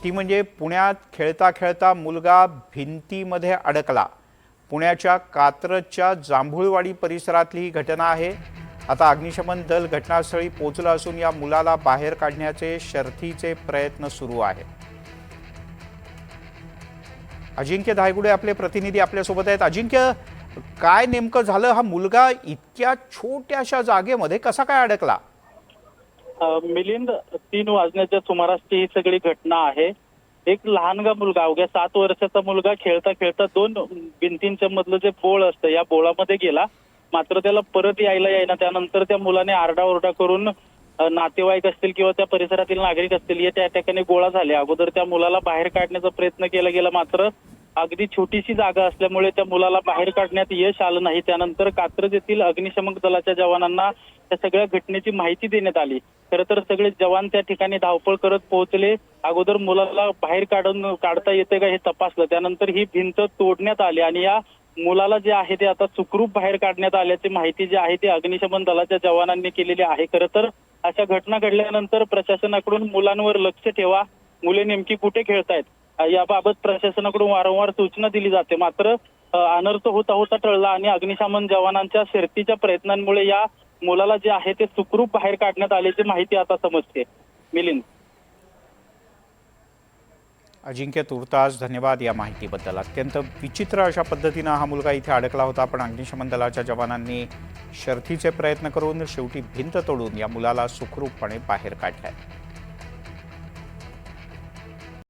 ती म्हणजे पुण्यात खेळता खेळता मुलगा भिंतीमध्ये अडकला। पुण्याच्या कात्रजच्या जांभूळवाडी परिसरातली ही घटना आहे। आता अग्निशमन दल घटनास्थळी पोहोचलं असून या मुलाला बाहेर काढण्याचे शर्थीचे प्रयत्न सुरू आहेत। अजिंक्य धायगुडे आपले प्रतिनिधी आपल्यासोबत आहेत। अजिंक्य, काय नेमकं झालं? हा मुलगा इतक्या छोट्याशा जागेमध्ये कसा काय अडकला? मिलिंद, 3 वाजण्याच्या सुमारासची ही सगळी घटना आहे। एक लहानगा मुलगा, अवघ्या 7 वर्षाचा मुलगा खेळता खेळता 2 भिंतींच्या मधलं जे बोळ असतं या बोळामध्ये गेला। मात्र त्याला परत यायला येईना। त्यानंतर त्या मुलाने आरडाओरडा करून नातेवाईक असतील किंवा त्या परिसरातील नागरिक असतील हे त्या ठिकाणी गोळा झाले। अगोदर त्या मुलाला बाहेर काढण्याचा प्रयत्न केला गेला, मात्र अगदी छोटीशी जागा असल्यामुळे त्या मुलाला बाहेर काढण्यात यश आलं नाही। त्यानंतर कात्रज येथील अग्निशमन दलाच्या जवानांना त्या सगळ्या घटनेची माहिती देण्यात आली। खरं तर सगळे जवान त्या ठिकाणी धावपळ करत पोहोचले। अगोदर मुलाला बाहेर काढता येते का हे तपासलं। त्यानंतर ही भिंत तोडण्यात आली आणि या मुलाला जे आहे ते आता सुखरूप बाहेर काढण्यात आल्याची माहिती जी आहे ती अग्निशमन दलाच्या जवानांनी केलेली आहे। खरं तर अशा घटना घडल्यानंतर प्रशासनाकडून मुलांवर लक्ष ठेवा, मुले नेमकी कुठे खेळतायत याबाबत प्रशासनाकडून वारंवार सूचना दिली जाते। मात्र अनर्थ होता होता टळला आणि अग्निशमन जवानांच्या शर्थीच्या प्रयत्नांमुळे या मुलाला जे आहे ते सुखरूप बाहेर काढण्यात आल्याची माहिती आता समजते। मिलिंद। अजिंक्य तुर्तास धन्यवाद या माहितीबद्दल। अत्यंत विचित्र अशा पद्धतीने हा मुलगा इथे अडकला होता, पण अग्निशमन दलाच्या जवानांनी शर्थीचे प्रयत्न करून शेवटी भिंत तोडून या मुलाला सुखरूपपणे बाहेर काढले।